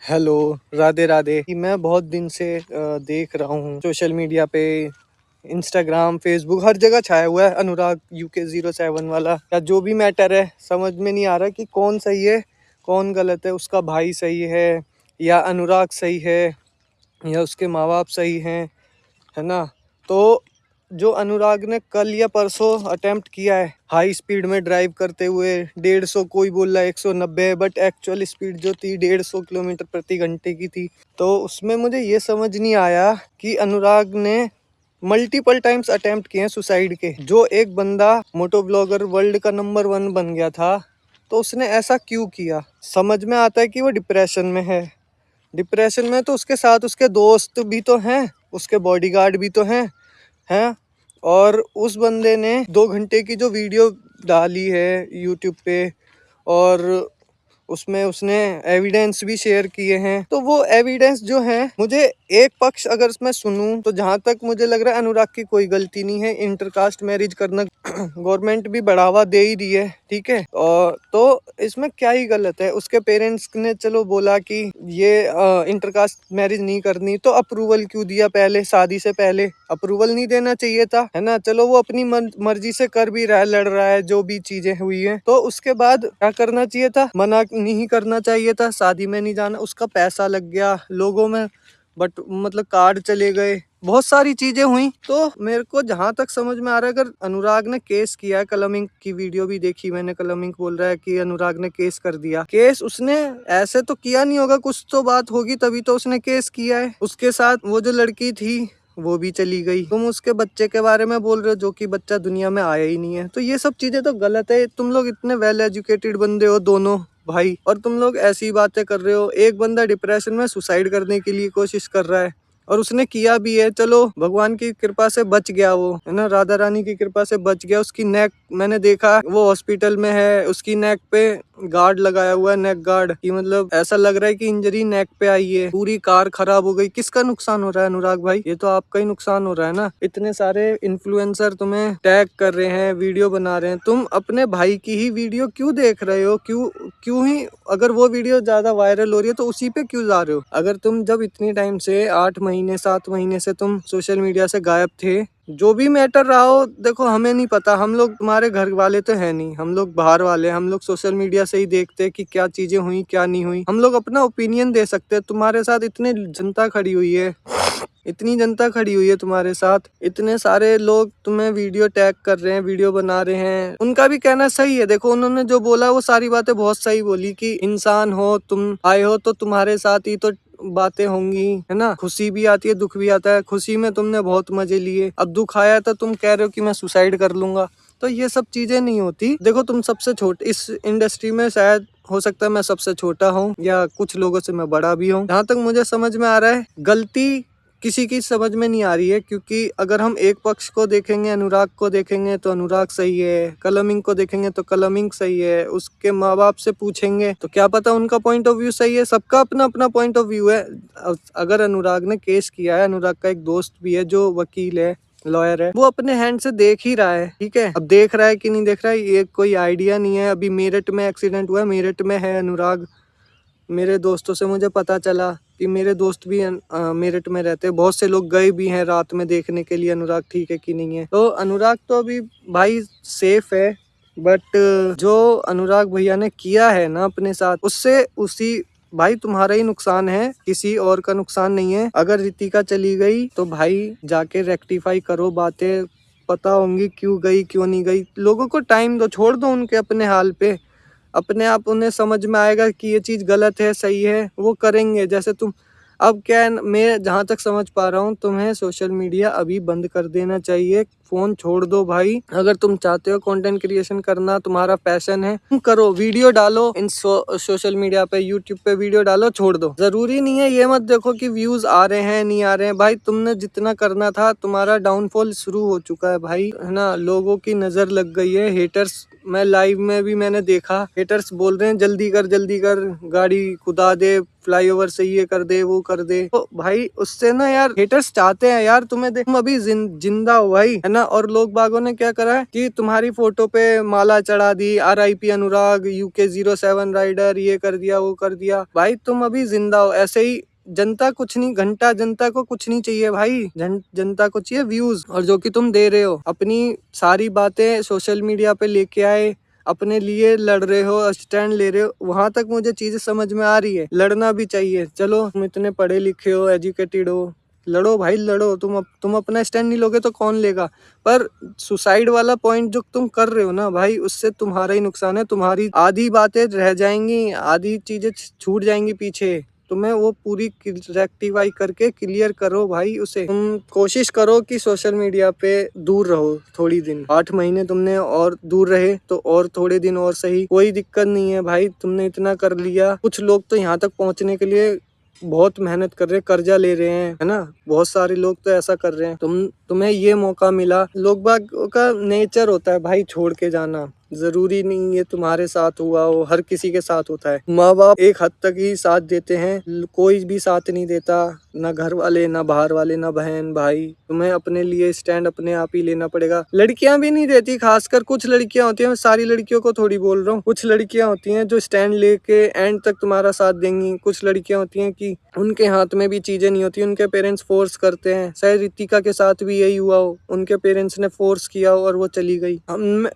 Hello, Radhe Radhe. कि मैं बहुत दिन से देख रहा हूँ सोशल मीडिया पे, इंस्टाग्राम, फेसबुक, हर जगह छाया हुआ है अनुराग UK07 वाला। या जो भी मैटर है, समझ में नहीं आ रहा कि कौन सही है कौन गलत है। उसका भाई सही है या अनुराग सही है या उसके माँ बाप सही हैं, है ना। तो जो अनुराग ने कल या परसों अटेम्प्ट किया है हाई स्पीड में ड्राइव करते हुए, 150, कोई बोल रहा है 190 है, बट एक्चुअल स्पीड जो थी 150 किलोमीटर प्रति घंटे की थी। तो उसमें मुझे ये समझ नहीं आया कि अनुराग ने मल्टीपल टाइम्स अटेम्प्ट किए हैं सुसाइड के। जो एक बंदा मोटो ब्लॉगर वर्ल्ड का नंबर 1 बन गया था, तो उसने ऐसा क्यों किया। समझ में आता है कि वो डिप्रेशन में है। डिप्रेशन में तो उसके साथ उसके दोस्त भी तो हैं, उसके बॉडीगार्ड भी तो हैं। और उस बंदे ने 2 घंटे की जो वीडियो डाली है यूट्यूब पे, और उसमें उसने एविडेंस भी शेयर किए हैं। तो वो एविडेंस जो है, मुझे एक पक्ष अगर मैं सुनूं तो जहां तक मुझे लग रहा है अनुराग की कोई गलती नहीं है। इंटरकास्ट मैरिज करना गवर्नमेंट भी बढ़ावा दे ही रही है, ठीक है। और तो इसमें क्या ही गलत है। उसके पेरेंट्स ने चलो बोला कि ये इंटरकास्ट मैरिज नहीं करनी, तो अप्रूवल क्यों दिया पहले, शादी से पहले अप्रूवल नहीं देना चाहिए था, है ना। चलो वो अपनी मर्जी से कर भी रहा है, लड़ रहा है, जो भी चीजें हुई है, तो उसके बाद क्या करना चाहिए था, मना नहीं करना चाहिए था, शादी में नहीं जाना। उसका पैसा लग गया लोगों में, बट मतलब कार्ड चले गए, बहुत सारी चीजें हुई। तो मेरे को जहां तक समझ में आ रहा है, अगर अनुराग ने केस किया है, कलमिंग की वीडियो भी देखी मैंने, कलमिंग बोल रहा है कि अनुराग ने केस कर दिया। केस उसने ऐसे तो किया नहीं होगा, कुछ तो बात होगी तभी तो उसने केस किया है। उसके साथ वो जो लड़की थी वो भी चली गई। तुम उसके बच्चे के बारे में बोल रहे हो, जो कि बच्चा दुनिया में आया ही नहीं है। तो ये सब चीजें तो गलत है। तुम लोग इतने वेल एजुकेटेड बंदे हो दोनों भाई, और तुम लोग ऐसी बातें कर रहे हो। एक बंदा डिप्रेशन में सुसाइड करने के लिए कोशिश कर रहा है, और उसने किया भी है। चलो भगवान की कृपा से बच गया वो, है ना, राधा रानी की कृपा से बच गया। उसकी नेक मैंने देखा, वो हॉस्पिटल में है, उसकी नेक पे गार्ड लगाया हुआ है, नेक गार्ड की। मतलब ऐसा लग रहा है कि इंजरी नेक पे आई है। पूरी कार खराब हो गई। किसका नुकसान हो रहा है अनुराग भाई? ये तो आपका ही नुकसान हो रहा है ना। इतने सारे इन्फ्लुएंसर तुम्हें टैग कर रहे हैं, वीडियो बना रहे हैं, तुम अपने भाई की ही वीडियो क्यों देख रहे हो? क्यों ही, अगर वो वीडियो ज्यादा वायरल हो रही है तो उसी पे क्यों जा रहे हो? अगर तुम जब इतनी टाइम से 8 महीने 7 महीने से तुम सोशल मीडिया से गायब थे, जो भी मैटर रहा हो, देखो हमें नहीं पता, हम लोग तुम्हारे घर वाले तो है नहीं, हम लोग बाहर वाले, हम लोग सोशल मीडिया से ही देखते हैं कि क्या चीजें हुई क्या नहीं हुई। हम लोग अपना ओपिनियन दे सकते हैं। तुम्हारे साथ इतनी जनता खड़ी हुई है, इतनी जनता खड़ी हुई है तुम्हारे साथ, इतने सारे लोग तुम्हें वीडियो टैग कर रहे हैं, वीडियो बना रहे हैं। उनका भी कहना सही है। देखो उन्होंने जो बोला वो सारी बातें बहुत सही बोली, कि इंसान हो, तुम आए हो तो तुम्हारे साथ ही तो बातें होंगी, है ना। खुशी भी आती है, दुख भी आता है। खुशी में तुमने बहुत मजे लिए, अब दुख आया तो तुम कह रहे हो कि मैं सुसाइड कर लूंगा। तो ये सब चीजें नहीं होती। देखो तुम सबसे छोटे इस इंडस्ट्री में, शायद हो सकता है मैं सबसे छोटा हूँ, या कुछ लोगों से मैं बड़ा भी हूँ। जहाँ तक मुझे समझ में आ रहा है, गलती किसी की समझ में नहीं आ रही है। क्योंकि अगर हम एक पक्ष को देखेंगे, अनुराग को देखेंगे तो अनुराग सही है, कलमिंग को देखेंगे तो कलमिंग सही है, उसके माँ बाप से पूछेंगे तो क्या पता उनका पॉइंट ऑफ व्यू सही है। सबका अपना अपना पॉइंट ऑफ व्यू है। अगर अनुराग ने केस किया है, अनुराग का एक दोस्त भी है जो वकील है, लॉयर है, वो अपने हैंड से देख ही रहा है, ठीक है। अब देख रहा है कि नहीं देख रहा है ये कोई आइडिया नहीं है। अभी मेरठ में एक्सीडेंट हुआ है, मेरठ में है अनुराग। मेरे दोस्तों से मुझे पता चला कि मेरे दोस्त भी मेरठ में रहते हैं। बहुत से लोग गए भी हैं रात में देखने के लिए अनुराग ठीक है कि नहीं है। तो अनुराग तो अभी भाई सेफ है, बट जो अनुराग भैया ने किया है ना अपने साथ, उससे उसी भाई तुम्हारा ही नुकसान है, किसी और का नुकसान नहीं है। अगर रितिका चली गई तो भाई जाके रेक्टिफाई करो, बातें पता होंगी क्यों गई क्यों नहीं गई। लोगों को टाइम दो, छोड़ दो उनके अपने हाल पे। अपने आप उन्हें समझ में आएगा कि ये चीज गलत है सही है, वो करेंगे। जैसे तुम, अब क्या है, मैं जहां तक समझ पा रहा हूँ, तुम्हें सोशल मीडिया अभी बंद कर देना चाहिए। फोन छोड़ दो भाई। अगर तुम चाहते हो कंटेंट क्रिएशन करना, तुम्हारा पैशन है, तुम करो, वीडियो डालो इन सोशल मीडिया पे, यूट्यूब पे वीडियो डालो, छोड़ दो। जरूरी नहीं है ये मत देखो कि व्यूज आ रहे हैं नहीं आ रहे हैं। भाई तुमने जितना करना था, तुम्हारा डाउनफॉल शुरू हो चुका है भाई, है ना। लोगों की नजर लग गई है, हेटर्स मैं लाइव में भी मैंने देखा, हेटर्स बोल रहे हैं जल्दी कर गाड़ी कुदा दे, फ्लाईओवर से ये कर दे वो कर दे। तो भाई उससे ना यार हेटर्स चाहते हैं यार तुम्हें तुम अभी जिंदा हो भाई, है ना। और लोग बागों ने क्या करा है कि तुम्हारी फोटो पे माला चढ़ा दी, RIP अनुराग, UK07 राइडर, ये कर दिया वो कर दिया। भाई तुम अभी जिंदा हो। ऐसे ही जनता कुछ नहीं, घंटा जनता को कुछ नहीं चाहिए भाई, जनता को चाहिए व्यूज। और जो कि तुम दे रहे हो, अपनी सारी बातें सोशल मीडिया पे लेके आए, अपने लिए लड़ रहे हो, स्टैंड ले रहे हो, वहां तक मुझे चीजें समझ में आ रही है। लड़ना भी चाहिए, चलो तुम इतने पढ़े लिखे हो, एजुकेटेड हो, लड़ो भाई लड़ो। तुम अपना स्टैंड नहीं लोगे तो कौन लेगा। पर सुसाइड वाला पॉइंट जो तुम कर रहे हो ना भाई, उससे तुम्हारा ही नुकसान है। तुम्हारी आधी बातें रह जाएंगी, आधी चीजें छूट जाएंगी पीछे। तुम्हें वो पूरी रेक्टिफाई करके क्लियर करो भाई उसे। तुम कोशिश करो कि सोशल मीडिया पे दूर रहो थोड़ी दिन। 8 महीने तुमने और दूर रहे तो और थोड़े दिन और सही, कोई दिक्कत नहीं है भाई। तुमने इतना कर लिया। कुछ लोग तो यहाँ तक पहुँचने के लिए बहुत मेहनत कर रहे हैं, कर्जा ले रहे हैं, है ना। बहुत सारे लोग तो ऐसा कर रहे हैं। तुम्हें ये मौका मिला। लोग बाग का नेचर होता है भाई छोड़ के जाना, जरूरी नहीं है तुम्हारे साथ हुआ हो, हर किसी के साथ होता है। माँ बाप एक हद तक ही साथ देते हैं, कोई भी साथ नहीं देता, ना घर वाले, ना बाहर वाले, ना बहन भाई। तुम्हें अपने लिए स्टैंड अपने आप ही लेना पड़ेगा। लड़कियां भी नहीं देती, खासकर कुछ लड़कियां होती हैं, मैं सारी लड़कियों को थोड़ी बोल रहा हूँ। कुछ लड़कियां होती हैं जो स्टैंड लेके एंड तक तुम्हारा साथ देंगी। कुछ लड़कियां होती हैं कि उनके हाथ में भी चीजें नहीं होती, उनके पेरेंट्स फोर्स करते हैं। शायद रितिका के साथ भी यही हुआ हो, उनके पेरेंट्स ने फोर्स किया हो और वो चली गई।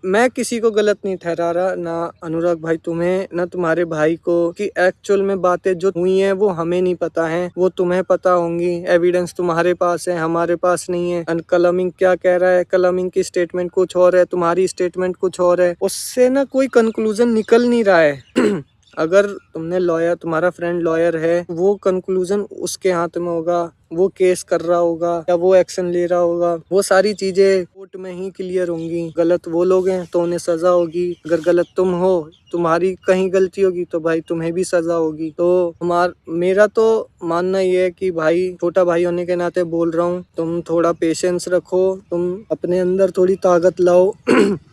मैं किसी को गलत नहीं ठहरा रहा, ना अनुराग भाई तुम्हें, ना तुम्हारे भाई को, कि एक्चुअल में बातें जो हुई हैं वो हमें नहीं पता है, वो तुम्हें पता होंगी। एविडेंस तुम्हारे पास है, हमारे पास नहीं है। कलमिंग क्या कह रहा है, कलमिंग की स्टेटमेंट कुछ और है, तुम्हारी स्टेटमेंट कुछ और है। उससे ना कोई कंक्लूजन निकल नहीं रहा है। अगर तुमने लॉयर, तुम्हारा फ्रेंड लॉयर है, वो कंक्लूजन उसके हाथ में होगा, वो केस कर रहा होगा या वो एक्शन ले रहा होगा। वो सारी चीजें कोर्ट में ही क्लियर होंगी। गलत वो लोग हैं तो उन्हें सजा होगी, अगर गलत तुम हो, तुम्हारी कहीं गलती होगी तो भाई तुम्हें भी सजा होगी। तो मेरा तो मानना ये है कि भाई, छोटा भाई होने के नाते बोल रहा हूँ, तुम थोड़ा पेशेंस रखो, तुम अपने अंदर थोड़ी ताकत लाओ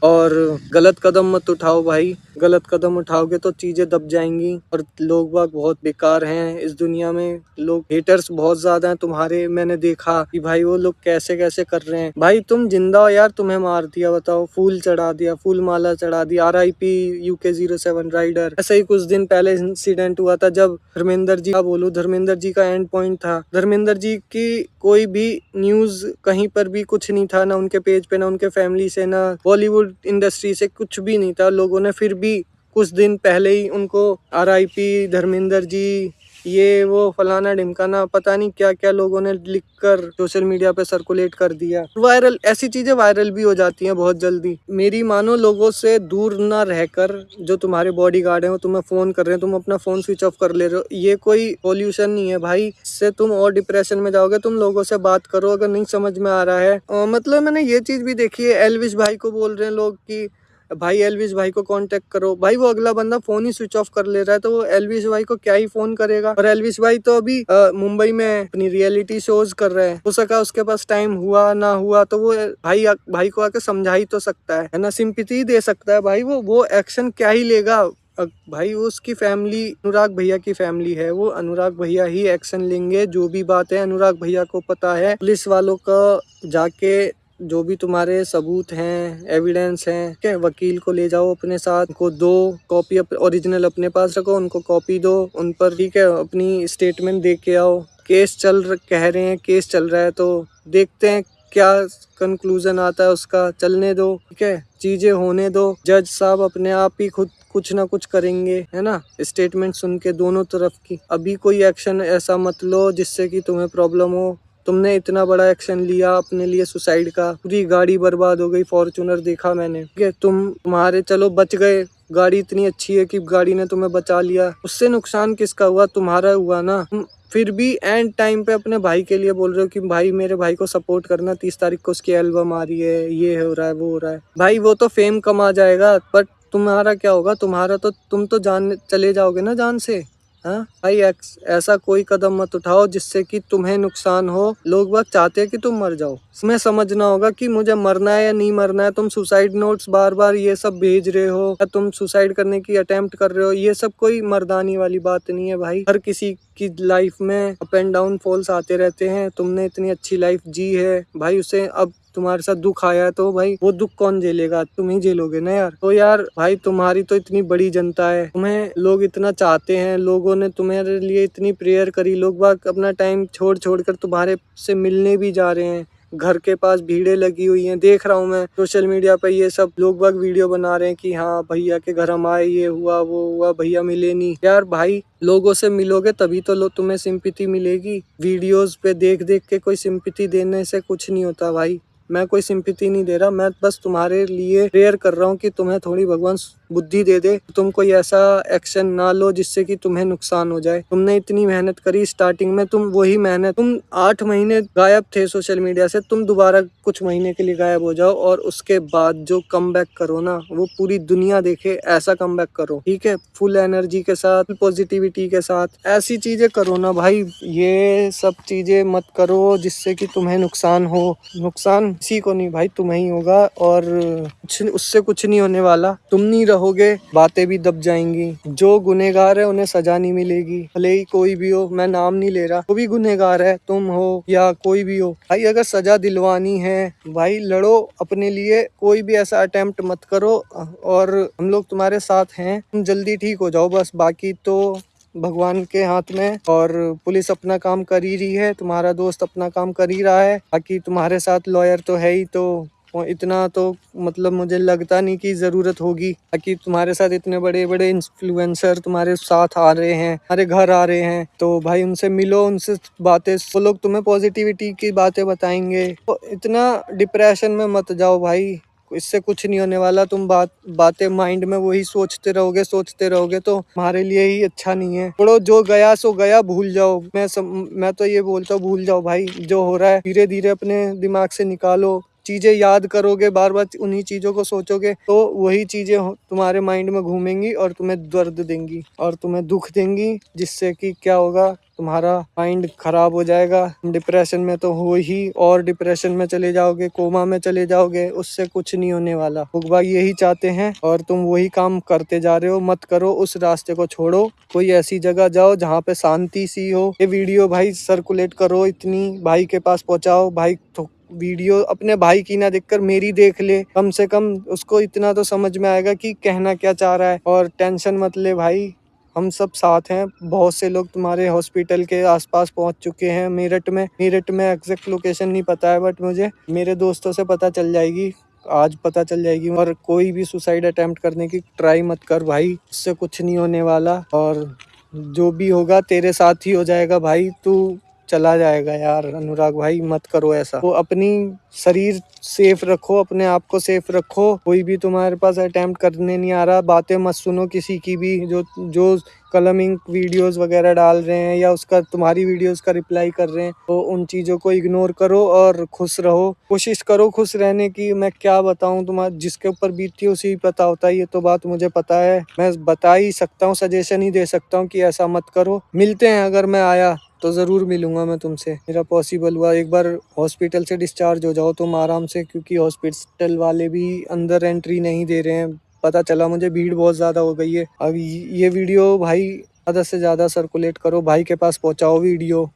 और गलत कदम मत उठाओ भाई। गलत कदम उठाओगे तो चीजें दब जाएंगी। और लोग बाग बहुत बेकार हैं इस दुनिया में, लोग हेटर्स बहुत ज्यादा हैं तुम्हारे। मैंने देखा कि भाई वो लोग कैसे कैसे कर रहे हैं। भाई तुम जिंदा हो यार, तुम्हें मार दिया, बताओ, फूल चढ़ा दिया, फूल माला चढ़ा दी, RIP UK07 राइडर। ऐसा ही कुछ दिन पहले इंसिडेंट हुआ था जब धर्मेंद्र जी का, बोलूं धर्मेंद्र जी का एंड पॉइंट था। धर्मेंद्र जी की कोई भी न्यूज कहीं पर भी कुछ नहीं था, ना उनके पेज पे, ना उनके फैमिली से, ना बॉलीवुड इंडस्ट्री से कुछ भी नहीं था। लोगों ने फिर भी कुछ दिन पहले ही उनको RIP धर्मेंद्र जी, ये वो फलाना ढिमकाना, पता नहीं क्या क्या लोगों ने लिखकर सोशल मीडिया पे सर्कुलेट कर दिया। वायरल, ऐसी चीजें वायरल भी हो जाती हैं बहुत जल्दी। मेरी मानो, लोगों से दूर ना रहकर, जो तुम्हारे बॉडीगार्ड हैं वो तुम्हें फोन कर रहे हैं, तुम अपना फोन स्विच ऑफ कर ले रहे हो, ये कोई सॉल्यूशन नहीं है भाई। इससे तुम और डिप्रेशन में जाओगे। तुम लोगों से बात करो, अगर नहीं समझ में आ रहा है। मतलब मैंने ये चीज भी देखी है, एल्विश भाई को बोल रहे हैं लोग कि भाई एल्विश भाई को कांटेक्ट करो। भाई वो अगला बंदा फोन ही स्विच ऑफ कर ले रहा है, तो वो एल्विश भाई को क्या ही फोन करेगा। और एल्विश भाई तो अभी मुंबई में अपनी रियलिटी शोज कर रहे हैं। हो सका उसके पास टाइम हुआ ना हुआ तो वो भाई को आके समझा ही तो सकता है ना, सिंपैथी दे सकता है भाई। वो एक्शन क्या ही लेगा भाई। उसकी फैमिली, अनुराग भैया की फैमिली है, वो अनुराग भैया ही एक्शन लेंगे। जो भी बात है अनुराग भैया को पता है। पुलिस वालों का जाके जो भी तुम्हारे सबूत हैं, एविडेंस हैं, क्या वकील को ले जाओ अपने साथ, उनको दो कॉपी, ओरिजिनल अपने पास रखो, उनको कॉपी दो उन पर, ठीक है, अपनी स्टेटमेंट दे के आओ। केस कह रहे हैं केस चल रहा है, तो देखते हैं क्या कंक्लूजन आता है उसका, चलने दो, ठीक है, चीजें होने दो। जज साहब अपने आप ही खुद कुछ ना कुछ करेंगे, है ना, स्टेटमेंट सुन के दोनों तरफ की। अभी कोई एक्शन ऐसा मत लो जिससे कि तुम्हें प्रॉब्लम हो। तुमने इतना बड़ा एक्शन लिया अपने लिए, सुसाइड का, पूरी गाड़ी बर्बाद हो गई, फॉर्च्यूनर देखा मैंने, ठीक है। तुम्हारे चलो बच गए, गाड़ी इतनी अच्छी है कि गाड़ी ने तुम्हें बचा लिया, उससे नुकसान किसका हुआ, तुम्हारा हुआ ना। फिर भी एंड टाइम पे अपने भाई के लिए बोल रहे हो कि भाई मेरे भाई को सपोर्ट करना, 30 तारीख को उसकी एल्बम आ रही है, ये हो रहा है वो हो रहा है। भाई वो तो फेम कमा जाएगा, बट तुम्हारा क्या होगा, तुम्हारा तो, तुम तो जान चले जाओगे ना जान से। हाँ भाई, ऐसा कोई कदम मत उठाओ जिससे कि तुम्हें नुकसान हो। लोग बाग चाहते हैं कि तुम मर जाओ। तुम्हें समझना होगा कि मुझे मरना है या नहीं मरना है। तुम सुसाइड नोट्स बार बार ये सब भेज रहे हो या तुम सुसाइड करने की अटेम्प्ट कर रहे हो, ये सब कोई मर्दानी वाली बात नहीं है भाई। हर किसी की लाइफ में अप एंड डाउन फॉल्स आते रहते हैं। तुमने इतनी अच्छी लाइफ जी है भाई, उसे अब तुम्हारे साथ दुख आया है तो भाई वो दुख कौन झेलेगा? तुम ही झेलोगे ना यार। तो यार भाई, तुम्हारी तो इतनी बड़ी जनता है, तुम्हें लोग इतना चाहते हैं, लोगों ने तुम्हारे लिए इतनी प्रेयर करी, लोग बाग अपना टाइम छोड़ छोड़ कर तुम्हारे से मिलने भी जा रहे हैं। घर के पास भीड़ें लगी हुई हैं, देख रहा हूँ मैं सोशल मीडिया पे ये सब लोग बाग वीडियो बना रहे हैं कि हाँ भैया के घर हम आए, ये हुआ वो हुआ, भैया मिले नहीं। यार भाई, लोगों से मिलोगे तभी तो तुम्हें सिंपैथी मिलेगी। वीडियोस पे देख देख के कोई सिंपैथी देने से कुछ नहीं होता भाई। मैं कोई सिंपैथी नहीं दे रहा, मैं बस तुम्हारे लिए प्रेयर कर रहा हूँ कि तुम्हें थोड़ी भगवान बुद्धि दे दे, तुम कोई ऐसा एक्शन ना लो जिससे कि तुम्हें नुकसान हो जाए। तुमने इतनी मेहनत करी स्टार्टिंग में, तुम वही मेहनत, तुम 8 महीने गायब थे सोशल मीडिया से, तुम दोबारा कुछ महीने के लिए गायब हो जाओ और उसके बाद जो कमबैक करो ना, वो पूरी दुनिया देखे, ऐसा कमबैक करो, ठीक है? फुल एनर्जी के साथ, फुल पॉजिटिविटी के साथ, ऐसी चीजें करो ना भाई। ये सब चीजें मत करो जिससे कि तुम्हें नुकसान हो। नुकसान किसी को नहीं भाई, तुम्हें ही होगा और उससे कुछ नहीं होने वाला। तुम नहीं रहोगे, बातें भी दब जाएंगी। जो गुनहगार है उन्हें सजा नहीं मिलेगी, भले ही कोई भी हो, मैं नाम नहीं ले रहा, वो भी गुनहगार है, तुम हो या कोई भी हो भाई। अगर सजा दिलवानी है भाई, लड़ो अपने लिए, कोई भी ऐसा अटेम्प्ट मत करो और हम लोग तुम्हारे साथ हैं। तुम जल्दी ठीक हो जाओ बस, बाकी तो भगवान के हाथ में। और पुलिस अपना काम कर ही रही है, तुम्हारा दोस्त अपना काम कर ही रहा है, बाकी तुम्हारे साथ लॉयर तो है ही, तो इतना तो मतलब मुझे लगता नहीं कि ज़रूरत होगी। बाकी तुम्हारे साथ इतने बड़े बड़े इन्फ्लुएंसर तुम्हारे साथ आ रहे हैं, हमारे घर आ रहे हैं, तो भाई उनसे मिलो, उनसे बातें, वो लोग तुम्हें पॉजिटिविटी की बातें बताएंगे। तो इतना डिप्रेशन में मत जाओ भाई, इससे कुछ नहीं होने वाला। तुम बातें माइंड में वही सोचते रहोगे तो हमारे लिए ही अच्छा नहीं है। छोड़ो, जो गया सो गया, भूल जाओ। मैं तो ये बोलता हूँ, भूल जाओ भाई जो हो रहा है, धीरे धीरे अपने दिमाग से निकालो। चीजें याद करोगे, बार बार उन्हीं चीजों को सोचोगे तो वही चीजें तुम्हारे माइंड में घूमेंगी और तुम्हें दर्द देंगी और तुम्हें दुख देंगी, जिससे कि क्या होगा, तुम्हारा माइंड खराब हो जाएगा। डिप्रेशन में तो हो ही, और डिप्रेशन में चले जाओगे, कोमा में चले जाओगे, उससे कुछ नहीं होने वाला। भगवान यही चाहते हैं और तुम वही काम करते जा रहे हो। मत करो, उस रास्ते को छोड़ो, कोई ऐसी जगह जाओ जहाँ पे शांति सी हो। ये वीडियो भाई सर्कुलेट करो, इतनी भाई के पास पहुँचाओ। भाई तो वीडियो अपने भाई की ना देखकर मेरी देख ले, कम से कम उसको इतना तो समझ में आएगा कि कहना क्या चाह रहा है। और टेंशन मत ले भाई, हम सब साथ हैं। बहुत से लोग तुम्हारे हॉस्पिटल के आसपास पहुंच चुके हैं। मेरठ में एग्जैक्ट लोकेशन नहीं पता है, बट मुझे मेरे दोस्तों से पता चल जाएगी, आज पता चल जाएगी। और कोई भी सुसाइड अटेम्प्ट करने की ट्राई मत कर भाई, इससे कुछ नहीं होने वाला और जो भी होगा तेरे साथ ही हो जाएगा भाई। तू चला जाएगा यार। अनुराग भाई, मत करो ऐसा। तो अपनी शरीर सेफ रखो, अपने आप को सेफ रखो। कोई भी तुम्हारे पास अटेम्प्ट करने नहीं आ रहा, बातें मत सुनो किसी की भी, जो कलमिंग वीडियोस वगैरह डाल रहे हैं या उसका तुम्हारी वीडियोस का रिप्लाई कर रहे हैं, तो उन चीज़ों को इग्नोर करो और खुश रहो। कोशिश करो खुश रहने की। मैं क्या बताऊं, तुम्हारे जिसके ऊपर बीतती है उसी ही पता होता है, ये तो बात मुझे पता है। मैं बता ही सकता हूँ, सजेशन ही दे सकता हूँ कि ऐसा मत करो। मिलते हैं, अगर मैं आया तो ज़रूर मिलूंगा मैं तुमसे, मेरा पॉसिबल हुआ। एक बार हॉस्पिटल से डिस्चार्ज हो जाओ तुम आराम से, क्योंकि हॉस्पिटल वाले भी अंदर एंट्री नहीं दे रहे हैं। पता चला मुझे, भीड़ बहुत ज़्यादा हो गई है। अब ये वीडियो भाई ज़्यादा से ज़्यादा सर्कुलेट करो, भाई के पास पहुँचाओ वीडियो।